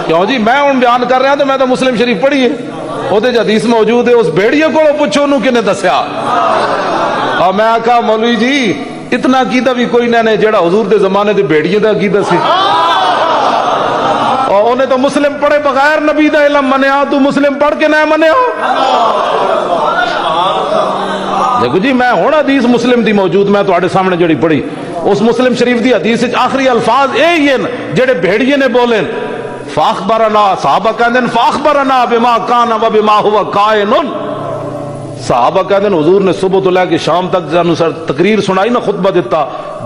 کیوں جی میں ہوں بیان کر رہا تو میں تو مسلم شریف پڑھی ہے وہ حدیث موجود ہے، اس بھیڑیے کو پوچھو انہوں کنے دسیا۔ اور میں آکھا مولوی جی اتنا عقیدہ بھی کوئی نہ جڑا حضور دے زمانے دے بھیڑیے دا عقیدہ سی، اور انہیں تو مسلم پڑھے بغیر نبی دا علم منیا، تو مسلم پڑھ کے نہ منیا۔ دیکھو جی میں ہوں حدیث مسلم دی موجود، میں تواڈے سامنے جڑی پڑھی اس مسلم شریف دی حدیث آخری الفاظ یہی ہیں جڑے بھیڑیے نے بولے، فاخبرنا، صحابہ کہندے فاخبرنا بما کان و بما هو کائن۔ صحابہ کہندے حضور نے صبح تو لے کے شام تک جانو سر تقریر سنائی نا، خطبہ دیتا،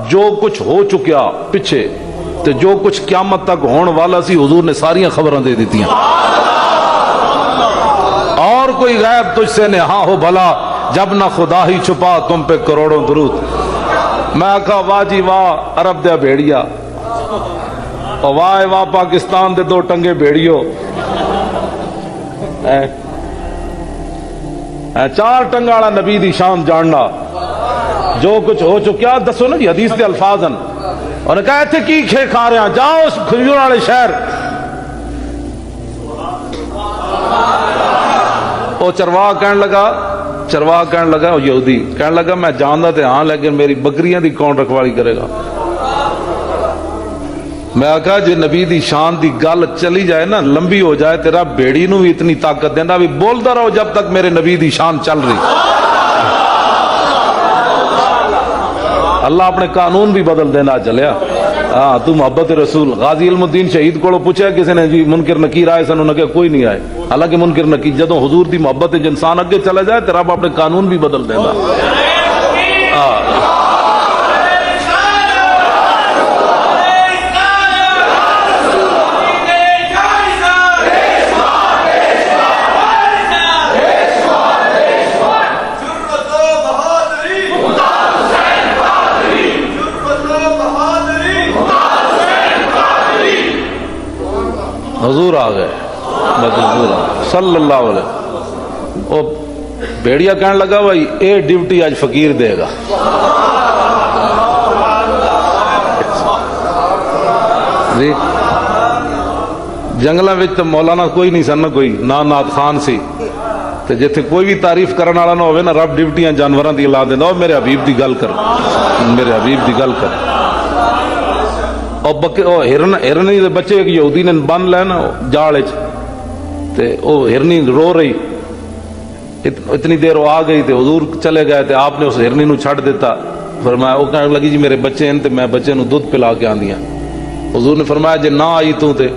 جو کچھ ہو چکیا پیچھے تو جو کچھ قیامت تک ہون والا سی حضور نے ساری خبراں دے دیتی ہیں۔ اور کوئی غیب تجھ سے نہاں ہو بھلا، جب نہ خدا ہی چھپا تم پہ کروڑوں درود۔ میں کہا واہ جی واہ عرب دیا بھیڑیا، اور واہ واہ پاکستان دے دو ٹنگے بھیڑیو، چار ٹنگا والا نبی دی شان جاننا، جو کچھ ہو چکیا دسو نا جی حدیث دے الفاظ ہیں۔ انہوں نے کہا ایتھے کی کھے کھا رہے ہیں، جاؤ اس کھجور والے شہر۔ وہ چرواہ کہنے لگا وہ یہودی کہنے لگا میں جاندا تے ہاں لیکن میری بکریاں دی کون رکھوالی کرے گا۔ میں کہا جی نبی دی شان دی گل چلی جائے نا، لمبی ہو جائے، تیرا بیڑی نو بھی اتنی طاقت دینا بھی بولتا رہو جب تک میرے نبی دی شان چل رہی۔ اللہ اپنے قانون بھی بدل دینا چلیا۔ ہاں تو محبت رسول غازی علم الدین شہید کو پوچھا کسی نے جی منکر نکیر آئے سن، انہوں نے کہا کوئی نہیں آئے، حالانکہ منکر نکیر جدوں حضور دی محبت انسان اگے چلا جائے تو رب اپنے قانون بھی بدل دینا۔ حضور آ گئے صلی اللہ علیہ وسلم۔ وہ بھیڑیا کہنے لگا بھائی اے ڈیوٹی آج فقیر دے گا۔ جی جنگلوں میں تو مولانا کوئی نہیں سن، کوئی نات خان سی، تو جتھے کوئی بھی تعریف کرنے والا نہ ہوئے نا رب ڈیوٹیاں جانوراں دی لا دینا، میرے حبیب دی گل کر، میرے حبیب دی گل کر۔ اور ہرنی دے بچے ایک یہودی نے بن لے نا جال تے وہ ہرنی رو رہی، اتنی دیر وہ آ گئی تے حضور چلے گئے تے آپ نے اس ہرنی نو چھڑ دیتا۔ فرمایا وہ کہنے لگی جی میرے بچے ہیں تے میں بچے نو دودھ پلا کے آندیاں۔ حضور نے فرمایا جی نہ آئی تو تے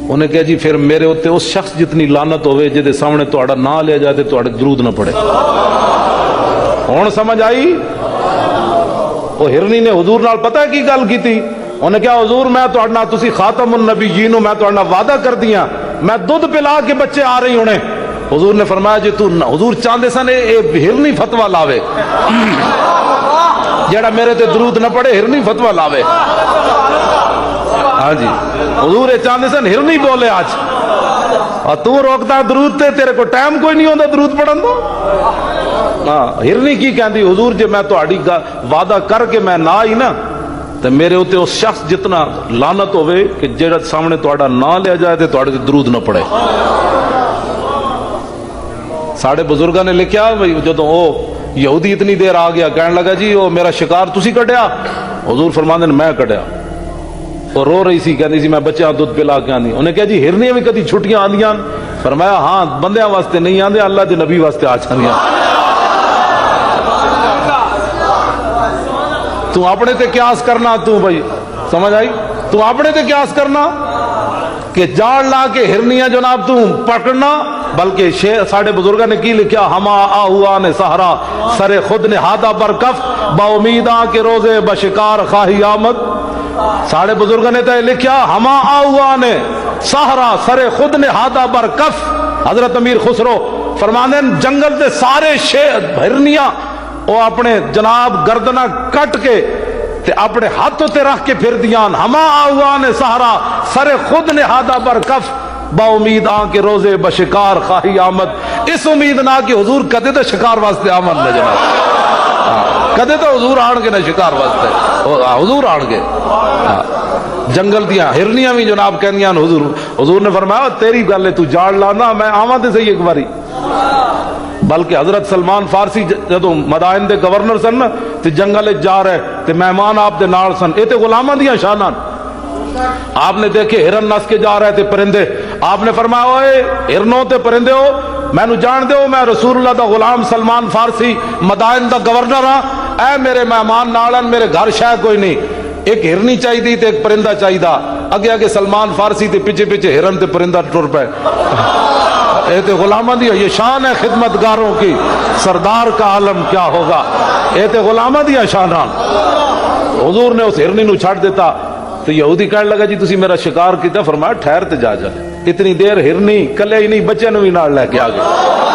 انہیں کہا جی پھر میرے ہوتے اس شخص جتنی لعنت ہوئے جدے سامنے تہاڈا نہ لیا جائے تے تہاڈے درود نہ پڑے۔ ہن سمجھ آئی؟ وہ ہرنی نے حضور نال پتہ کی گل کی تھی؟ انہیں کہا حضور میں تہاڈے تسی خاتم النبیین میں تہاڈے وعدہ کر دیا میں دودھ پلا کے بچے آ رہی ہونے۔ حضور نے فرمایا جی تو حضور چاہتے سن اے ہرنی فتوی لاوے جیڑا میرے تے درود نہ پڑے، ہرنی فتوی لاوے۔ ہاں جی حضور چاہتے سن ہرنی بولے آج، اور تو روکتا درود تے تیرے کو ٹائم کوئی نہیں ہوتا درود پڑھن دا۔ ہاں ہرنی کی کہندی حضور جے میں تہاڈی وعدہ کر کے میں نہ آئی نا تو میرے ہوتے اس شخص جتنا لعنت ہوئے کہ جیڑا سامنے تہاڈا نہ لیا جائے تے تہاڈے تے درود نہ پڑے۔ ساڑھے بزرگاں نے لکھیا جدوں او یہودی اتنی دیر آ گیا کہنے لگا جی وہ میرا شکار تسی کڈیا؟ حضور فرماندے نے میں کڈیا۔ وہ رو رہی سی کہندی سی میں بچیاں دودھ پلا کے آندی۔ انہیں کہا جی ہرنیاں بھی کدی چھٹیاں آندیاں؟ فرمایا ہاں بندیاں واسطے نہیں آندے، اللہ دے نبی واسطے آ جاندیاں۔ تو اپنے تے قیاس کرنا، تو بھائی سمجھ آئی؟ تو اپنے تے قیاس کرنا کہ جاڑ لا کے ہرنیاں جناب تو پکڑنا، بلکہ ساڑھے بزرگاں نے کی لکھیا ہما آہوا نے سہرا سر خود نے ہادہ بر کف با امیداں کے روزے بشکار خواہی آمد۔ ساڑھے بزرگاں نے تو لکھیا ہما آہوا نے سہرا سر خود نے ہادہ بر کف۔ حضرت امیر خسرو فرماندے جنگل دے سارے ہرنیاں وہ اپنے جناب گردنہ کٹ کے تے اپنے ہاتھوں تے رکھ کے پھر دیان ہما آہوان سہرا سر خود نے ہادہ بر کف با امید آن کے روزے بشکار خواہی آمد۔ اس امید نہ کہ حضور کدے تو شکار واسطے آمد نہ جناب، کدے تو حضور آن کے نہ شکار واسطے۔ حضور آن گئے جنگل دیا ہرنیاں بھی جناب کہندیاں حضور حضور نے فرمایا تیری گل ہے تو جاڑ لانا میں آواں تے صحیح ایک باری بلکہ حضرت سلمان فارسی جدوں مدائن دے گورنر سن تے جنگل جا رہے تے مہمان آپ دے نال سن اے تے غلاماں دیاں شاناں آپ نے دیکھے ہرن نس کے جا رہے تھے پرندے آپ نے فرمایا اوئے ہرنوں تے پرندے ہو میں نو جان دیو میں رسول اللہ دا غلام سلمان فارسی مدائن دا گورنر ہاں اے میرے مہمان نالن میرے گھر شے کوئی نہیں ایک ہرنی چاہیے دی تے ایک پرندہ چاہیے دا اگے اگے سلمان فارسی تے پیچھے پیچھے ہرن تے پرندہ ٹر پے اے تے غلاماں دی یہ شان ہے خدمتگاروں کی سردار کا عالم کیا ہوگا اے تے غلاماں دی شانان حضور نے اس ہرنی نو چھڑ دیتا تو یہودی کہنے لگا جی تسی میرا شکار کیتا فرمایا ٹھہر تے جا جا اتنی دیر ہرنی کلے ہی نہیں بچے نو بھی نال لے کے آ گئے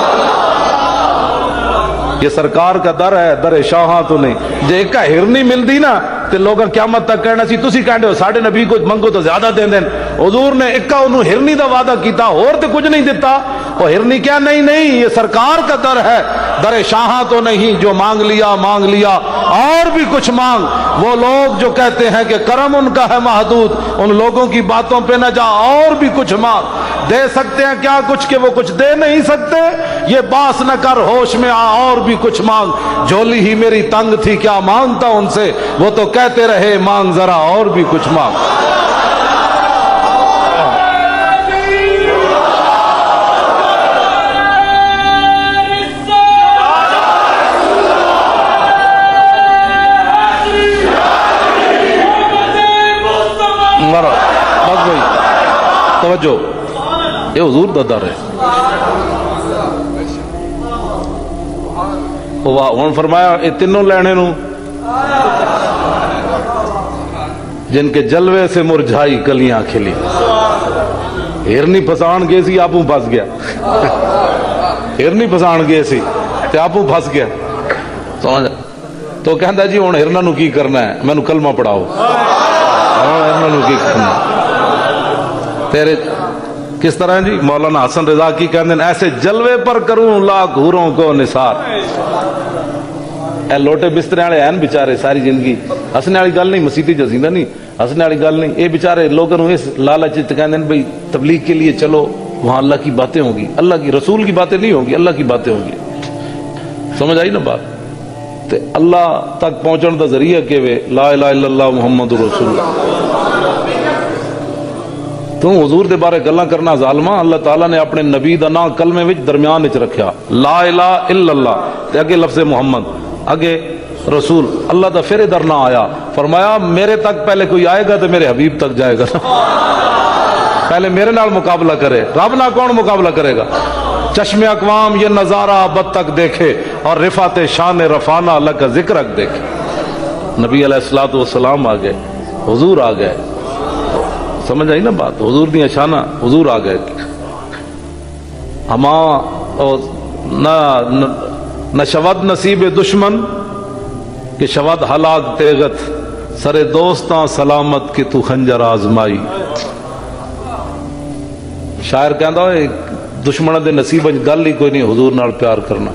یہ سرکار کا در ہے در شاہاں تو نہیں جے ایک ہرنی مل دی نا تے لوگاں قیامت تک کہنا سی تسی کہندے ہو ساڈے نبی کو منگو تو زیادہ دین دین حضور نے اکا انہوں ہرنی دا وعدہ کیتا اور تے کچھ نہیں دیتا وہ ہرنی کیا نہیں یہ سرکار کا در ہے در شاہاں تو نہیں جو مانگ لیا اور بھی کچھ مانگ وہ لوگ جو کہتے ہیں کہ کرم ان کا ہے محدود ان لوگوں کی باتوں پہ نہ جا اور بھی کچھ مانگ دے سکتے ہیں کیا کچھ کہ وہ کچھ دے نہیں سکتے یہ باس نہ کر ہوش میں آ اور بھی کچھ مانگ جھولی ہی میری تنگ تھی کیا مانگتا ان سے وہ تو کہتے رہے مانگ ذرا اور بھی کچھ مانگ بس بھائی توجہ یہ حضور دا در ہے ہوں فرمایا یہ تینوں لینے نو جن کے جلوے سے مرجھائی کلیاں کھلی ہرنی پھسان گئے سی آپوں پھس گیا ہرنی پھسان گئے سی تے آپوں پھس گیا سمجھ تو کہندا جی ہن ہرنا نو کی کرنا ہے مینوں کلمہ پڑھاؤ ہرنا نو کی کرنا تیرے کس طرح جی مولانا حسن رضا کی کہندے ہیں ایسے جلوے پر کروں لاکھ حوروں کو نثار اے لوٹے بسترے والے ہیں بیچارے ساری زندگی ہسنے والی گل نہیں مسیتی جزیندہ نہیں ہسنے والی گل نہیں یہ بیچارے لوگوں اس لالچ کہندے ہیں بھائی تبلیغ کے لیے چلو وہاں اللہ کی باتیں ہوں گی اللہ کی رسول کی باتیں نہیں ہوں گی اللہ کی باتیں ہوں گی سمجھ آئی نا بات تے اللہ تک پہنچن دا ذریعہ کہ لا الہ الا اللہ محمد رسول اللہ تو حضور دے بارے گلاں کرنا ظالماں اللہ تعالیٰ نے اپنے نبی دا نام کلمے وچ درمیان وچ رکھیا لا الہ الا اللہ تے اگے لفظ محمد اگے رسول اللہ دا پھر ادھر نہ آیا فرمایا میرے تک پہلے کوئی آئے گا تو میرے حبیب تک جائے گا پہلے میرے نال مقابلہ کرے رب نہ کون مقابلہ کرے گا چشم اقوام یہ نظارہ ابد تک دیکھے اور رفعت شان رفانہ اللہ کا ذکر دیکھے نبی علیہ الصلوۃ والسلام آ گئے حضور آ گئے سمجھ آئی نا بات حضور دیا شانہ حضور آ گئے ہما نہ شود نصیب دشمن کہ شود ہلاک تیغت سرے دوستاں سلامت کہ تو خنجر آزمائی شاعر کہندا ہے دشمنوں دے نصیب گل ہی کوئی نہیں حضور نال پیار کرنا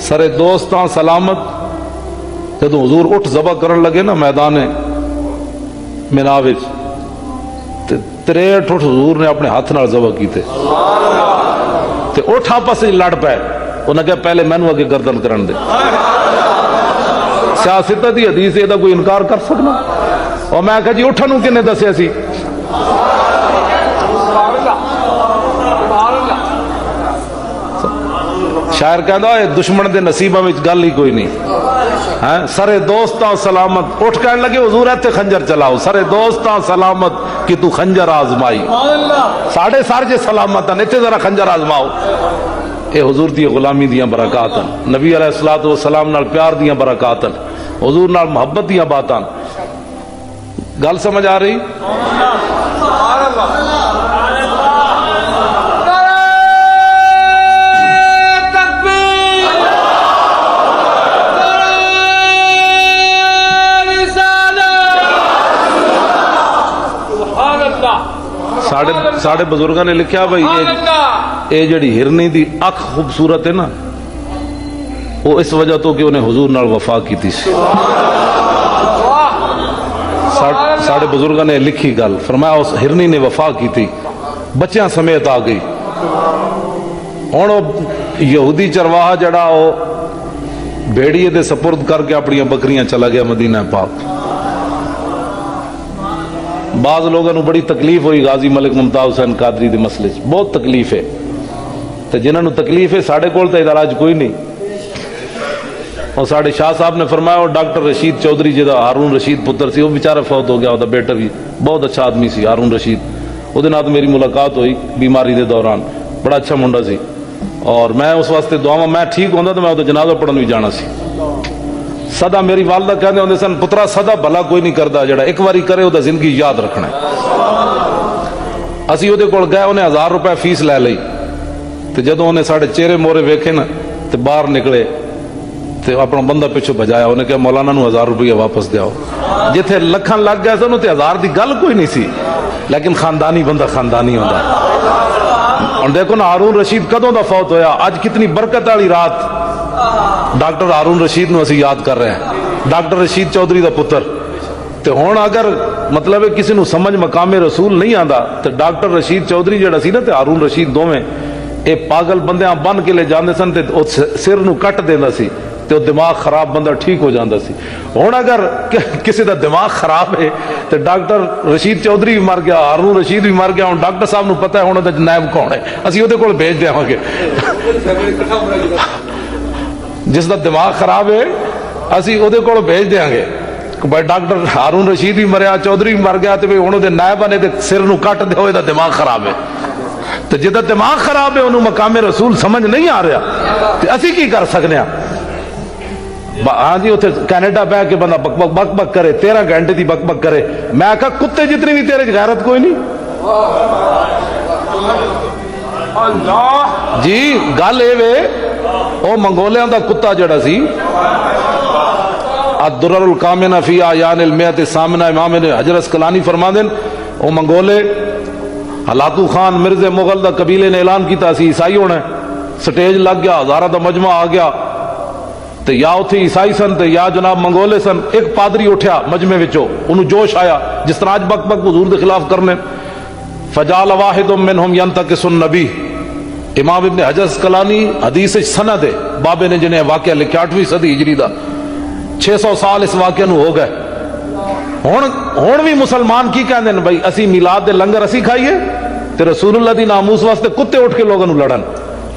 سرے دوستاں سلامت جدوں حضور اٹھ ذبح کرن لگے نا میدان مینا وچ 63 اٹھ حضور نے اپنے ہاتھ نال ذبح کیتے تے اٹھ آپس وچ لڑ پے انہاں کہا پہلے مینوں اگے گردن کرن دے سیاست دی حدیث دا کوئی انکار کر سکنا اور میں کہا جی اٹھن نوں کنے دسیا سی شاعر کہندا ہے دشمن دے نصیباں وچ گل ہی کوئی نہیں سرے دوستاں سلامت اٹھ کہن لگے حضور ایتھے خنجر چلاؤ سرے دوستاں سلامت کہ تو خنجر آزمائی ساڑھے سار جے سلامت ہیں ایتھے ذرا خنجر آزماؤ اے حضور دی غلامی دیاں برکات ہیں نبی علیہ الصلوۃ والسلام نال پیار دیاں برکات ہیں حضور نال محبت دیاں باتاں گل سمجھ آ رہی ساڑھے بزرگاں نے لکھیا بھائی یہ جڑی ہرنی دی اکھ خوبصورت ہے نا وہ اس وجہ تو کہ انہیں حضور نال وفا کی تھی ساڑے بزرگوں نے لکھی گل فرمایا اس ہرنی نے وفا کی تھی بچیاں سمیت آ گئی ہوں یہودی چرواہا جڑا وہ بھیڑیے دے سپرد کر کے اپنی بکریاں چلا گیا مدینہ پاک بعض لوگوں نے بڑی تکلیف ہوئی غازی ملک ممتاز حسین قادری دے مسئلے بہت تکلیف ہے تو جنہوں نے تکلیف ہے ساڑے کول تو علاج کوئی نہیں اور ساڑے شاہ صاحب نے فرمایا اور ڈاکٹر رشید چودھری جہاں ہارون رشید پتر سی وہ بیچارہ فوت ہو گیا وہ بیٹا بھی بہت اچھا آدمی سی ہارون رشید وہ میری ملاقات ہوئی بیماری دے دوران بڑا اچھا منڈا سی اور میں اس واسطے دعا میں ٹھیک ہوں تو میں وہ جنازہ پڑھن بھی جانا سی سدا میری والدہ کہتے ہوندے سن پترا سدا بھلا کوئی نہیں کرتا جڑا ایک باری کرے وہ زندگی یاد رکھنا ہے اسی وہ کول گئے انہیں 1000 روپے فیس لے لئی تو جدوں انہیں ساڑے چہرے مورے ویکھے نا تو باہر نکلے تو اپنا بندہ پیچھے بجایا انہیں کہا مولانا نو 1000 روپیہ واپس دیاؤ جتھے لکھن لگ گیا سن تے 1000 دی گل کوئی نہیں سی لیکن خاندانی بندہ خاندانی ہوندا اور دیکھو نا ہارون رشید کدوں دا فوت ہویا آج کتنی برکت والی رات ڈاکٹر ہارون رشید نو اسی یاد کر رہے ہیں ڈاکٹر رشید چودھری دا پتر تے ہون اگر مطلب کسی نو سمجھ مقام رسول نہیں آندا تے ڈاکٹر رشید چودھری جڑا سی نا تے ہارون رشید دوویں اے پاگل بندیاں بن کے لے جاندے سن تے او سر نو کٹ دیندا سی تے دماغ خراب بندہ ٹھیک ہو جاندہ سی ہون اگر کسی دا دماغ خراب ہے تے ڈاکٹر رشید چودھری بھی مر گیا ہارون رشید بھی مر گیا ہوں ڈاکٹر صاحب نو پتہ ہے ہون دا نائب کون ہے اسی وہ کول بھیج دیاں گے جس دا دماغ خراب ہے اسی وہ کول بھیج دیاں گے بھائی ڈاکٹر ہارون رشید بھی مریا چودھری بھی مر گیا تے ہوں دے نائب نے سر نو کٹ دے ہوئے دا دماغ خراب ہے تو جدا دماغ خراب ہے انہوں مقام رسول سمجھ نہیں آ رہا تے اسی کی کر سکنے ہیں ہاں جی اتنے کینیڈا بہ کے بندہ بک بک بک بک کرے 13 گھنٹے دی بک بک کرے میں آخا کتے جتنی بھی تیرے غیرت کوئی نہیں جی گل اے وے او منگولیاں دا کتا جڑا سی الدرر الکامنہ فی اعیان المئۃ الثامنہ امام حجر اسقلانی فرما دین او منگولے ہلاکو خان مرزا مغل دا قبیلے نے اعلان کیتا اسی عیسائی ہونا ہے سٹیج لگ گیا ہزارہ دا مجمع آ گیا تو یا اتھے عیسائی سن تو یا جناب منگولے سن ایک پادری اٹھیا مجمع وچوں انہوں جوش آیا جس طرح آج بک بک حضور دے خلاف کرنے فجال واحد منہم ینتقص النبی امام ابن حجر اسقلانی حدیث سند ہے بابے نے جنہیں واقعہ لکھا 8ویں صدی ہجری دا 600 سال اس واقعہ نو ہو گئے ہون بھی مسلمان کی کہندے ہیں بھائی اسی میلاد دے لنگر اسی کھائیے تے رسول اللہ دی ناموس واسطے کتے اٹھ کے لوگوں لڑن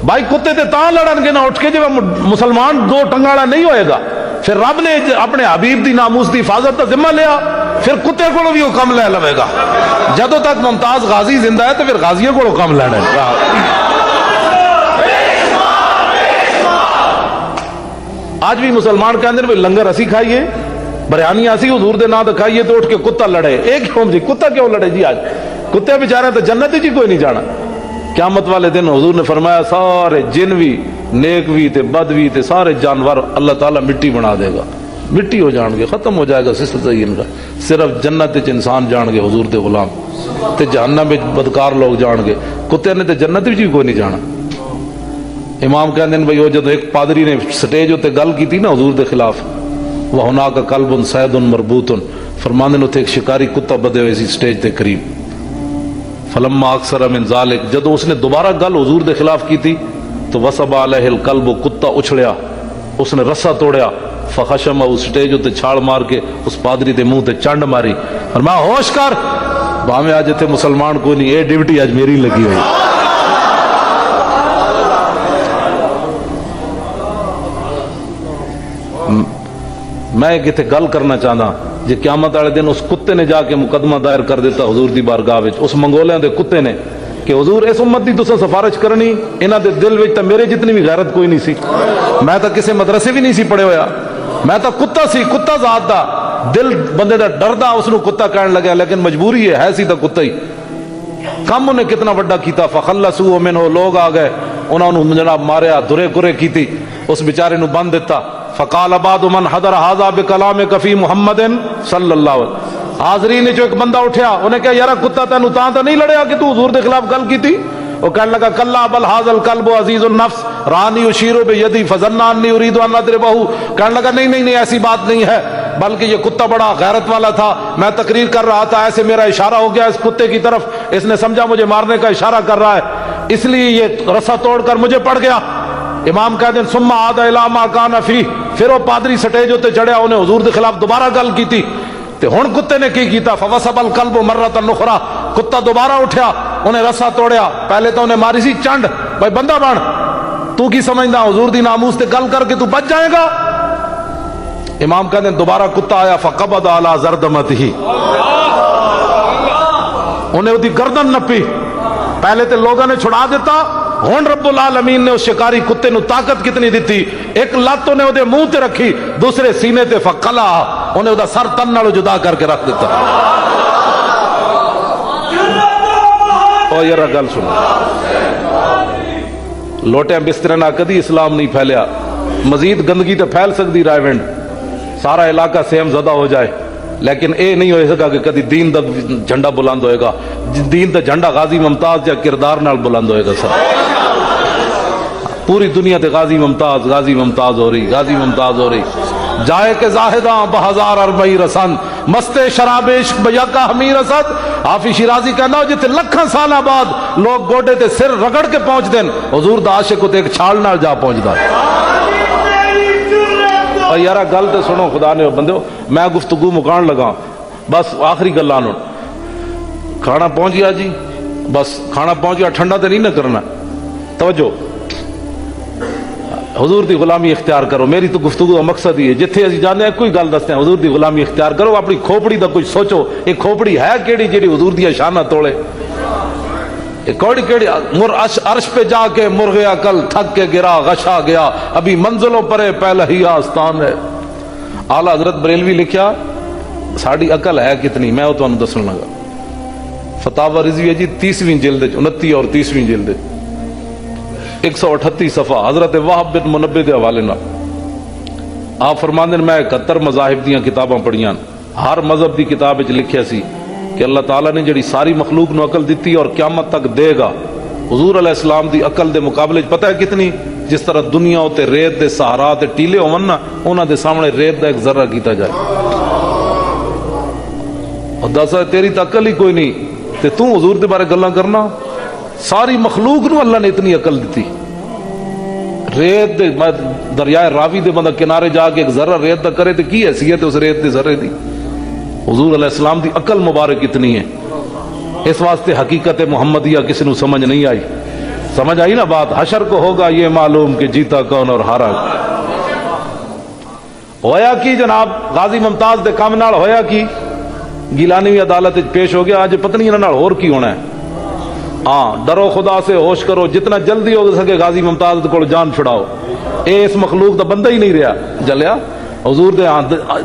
بھائی کتے تے تاں لڑن گے نہ اٹھ کے جب مسلمان دو ٹنگاڑا نہیں ہوئے گا پھر رب نے اپنے حبیب دی ناموس دی حفاظت کا ذمہ لیا پھر کتے کو بھی وہ کم لے لوے گا جدوں تک ممتاز غازی زندہ ہے تو پھر غازیوں کو کم لینا آج بھی مسلمان کہندے ہیں لنگر اسی کھائیے بریانی اسی حضور دے نام تے کھائیے تو اٹھ کے کتا لڑے ایک قوم جی کتا کیوں لڑے جی آج کتے بیچارے تو جنت جی کوئی نہیں جانا قیامت والے دن حضور نے فرمایا سارے جن بھی نیک بھی تے بد بھی تے سارے جانور اللہ تعالیٰ مٹی بنا دے گا مٹی ہو جان گے ختم ہو جائے گا سلسلہ ان کا صرف جنت وچ انسان جان گے حضور دے غلام تے جہنم وچ بدکار لوگ جان گے کتے نے تے جنت وچ بھی کوئی نہیں جانا امام کہندے ہیں بھئی وہ جدوں ایک پادری نے سٹیج تے گل کیتی نا حضور دے خلاف وَهُنَاكَ قَلْبٌ صَيْدٌ مَرْبُوطٌ فرماندے نے ایک شکاری کتا بدے ہوئے سی سٹیج تے قریب فلما اکثر من ذالک جدو اس نے دوبارہ گل حضور دے خلاف کی تھی تو وصب علیہ القلب کتا اچھڑیا اس نے رسا توڑیا فخشم اس سٹیج تے چھاڑ مار کے اس پادری دے منہ تے چنڈ ماری اور میں ہوش کر باویں آج تے مسلمان کوئی نہیں اے ڈیوٹی آج میری لگی ہوئی میں کتے گل کرنا چاہتا جی قیامت والے دن اس کتے نے جا کے مقدمہ دائر کر دیتا حضور دی بارگاہ وچ اس منگولیاں دے کتے نے کہ حضور اس امت دی تساں سفارش کرنی انہاں دے دل وچ تے میرے جتنی بھی غیرت کوئی نہیں سی میں تا کسے مدرسے بھی نہیں سی پڑھے ہویا میں تا کتا سی کتا ذات دا دل بندے دا ڈردا اس نو کتا کہن لگا لیکن مجبوری ہے سی تا کتا ہی کم انہیں کتنا بڑا کیتا فخلصوا منہ لوگ آ گئے انہاں نو جناب ماریا دھرے کرے کیتی اس بیچارے نو بند دیتا فقال بعد من حضر هذا بكلامك في محمد صلی اللہ علیہ وسلم حاضرین جو ایک بندہ اٹھیا انہیں کہا یارا کتا تینوں تاں تے نہیں لڑیا کہ تو حضور دے خلاف گل کی تھی وہ کہنے لگا کلا بل هذا الكلب عزیز النفس رانی يشير بيدي فظن اني اريد ان اضربه کہنے لگا نہیں نہیں نہیں ایسی بات نہیں ہے بلکہ یہ کتا بڑا غیرت والا تھا، میں تقریر کر رہا تھا، ایسے میرا اشارہ ہو گیا اس کتے کی طرف، اس نے سمجھا مجھے مارنے کا اشارہ کر رہا ہے، اس لیے یہ رسا توڑ کر مجھے پڑ گیا۔ امام کہتے ہیں ثم عاد الی ما کان فیہ، پھر وہ پادری سٹیج تے چڑھیا، انہیں حضور کے خلاف دوبارہ گل کی تھی، تے ہن کتے نے کی کیتا فوسب القلب مرۃ اخرى، کتا دوبارہ اٹھیا، انہیں رسا توڑیا، پہلے تو انہیں ماری سی چنڈ، بھائی بندہ بن، تو کی سمجھدا حضور دی ناموس تے گل کر کے تو بچ جائے گا؟ امام کہتے ہیں دوبارہ کتا آیا فقبض علی زردمتہ، انہیں دی گردن نپی، پہلے تے لوگوں نے چھڑا دیتا، ہن رب العالمین نے اس شکاری کتے نو طاقت کتنی دیتی، ایک لت انہیں دے منہ تے رکھی، دوسرے سینے تے فقلا، انہیں دا سر تن نالو جدا کر کے رکھ دیتا۔ او یارا گل سنو، لوٹے بسترے نہ کدی اسلام نہیں پھیلیا، مزید گندگی تے پھیل سکتی رائے ونڈ، سارا علاقہ سیم زدہ ہو جائے، لیکن اے نہیں ہوئے سکا کہ کدی دین دا جھنڈا بلند ہوئے گا، دین دا جھنڈا غازی ممتاز یا کردار نال بلند ہوئے گا۔ سر پوری دنیا تے غازی ممتاز ہو رہی، غازی ممتاز ہو رہی، جائے کہ زاہداں بہزار اربعی رسن، مستے شراب عشق بیکا ہمی رسد۔ حافظ شیرازی کہنا ہو جتے لکھاں سالہ بعد لوگ گوڈے تے سر رگڑ کے پہنچ دیں، حضور دا عاشق کو تے ایک چھال نال جا پہنچ دا۔ اور یارا گل تے سنو خدا نے بندیو، میں گفتگو مکان لگا، بس آخری گل آنو، کھانا پہنچ گیا جی، بس کھانا پہنچ گیا، ٹھنڈا تے نہیں نہ کرنا، توجہ، حضور دی غلامی اختیار کرو، میری تو گفتگو کا مقصد ہی ہے، جتھے اسی جانے کوئی گل دستے ہیں، حضور دی غلامی اختیار کرو، اپنی کھوپڑی دا کچھ سوچو، ایک کھوپڑی ہے کیڑی جیڑی حضور دی شانہ توڑے، ایک کوڑی کیڑی عرش پہ جا کے مرغ عقل تھک کے گرا غشا گیا، ابھی منزلوں پرے پہلا ہی آستان ہے۔ اعلیٰ حضرت بریلوی لکھیا ساڑی عقل ہے کتنی، میں وہ تمہیں دسن لگا، فتاوی رضویہ جی 30ویں جلد 29 اور 30ویں جلد 138 صفحہ، حضرت وہب بن منبہ دے حوالے نال آپ فرماندے میں 71 مذاہب دیاں کتاباں پڑھیاں، ہر مذہب دی کتاب وچ لکھیا سی کہ اللہ تعالیٰ نے جڑی ساری مخلوق نو عقل دیتی اور قیامت تک دے گا، حضور علیہ السلام دی عقل دے مقابلے پتہ ہے کتنی؟ جس طرح دنیا تے ریت دے سہارا تے ٹیلے ہون نا، انہاں دے سامنے ریت دا ایک ذرہ کیتا جائے، اور دسا تیری تو عقل ہی کوئی نہیں تے تو حضور دے بارے گلاں کرنا، ساری مخلوق نو اللہ نے اتنی عقل دیتی، ریت دے دریائے راوی دے بندہ کنارے جا کے ایک ذرہ ریت دا کرے تے کی حیثیت ہے اس ریت دے ذرے دی؟ حضور علیہ السلام دی عقل مبارک اتنی ہے، اس واسطے حقیقت محمدیہ کسی نو سمجھ نہیں آئی، سمجھ آئی نا بات؟ حشر کو ہوگا یہ معلوم کہ جیتا کون اور ہارا ہویا کی جناب، غازی ممتاز دے کام نال ہویا کی، گیلانی عدالت پیش ہو گیا، آج پتہ نہیں انہاں نال ہور کی ہونا ہے۔ ہاں ڈرو خدا سے، ہوش کرو، جتنا جلدی ہو سکے غازی ممتاز کو جان چھڑاؤ، اے اس مخلوق دا بندہ ہی نہیں رہا جلیا، حضور دے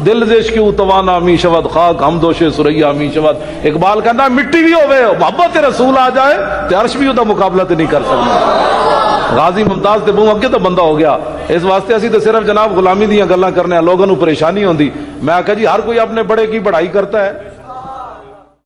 دل دیش کی توانا می شود خاک ہم دوش سریا می شود، اقبال کہنا مٹی بھی ہوئے محبت رسول آ جائے تے عرش بھی دا مقابلہ تے نہیں کر سکتا، غازی ممتاز تے بہوں اگے تو بندہ ہو گیا، اس واسطے اسی تے صرف جناب غلامی دیاں گلاں کرنے، لوگوں نو پریشانی ہوندی، میں کہا جی ہر کوئی اپنے بڑے کی بڑائی کرتا ہے۔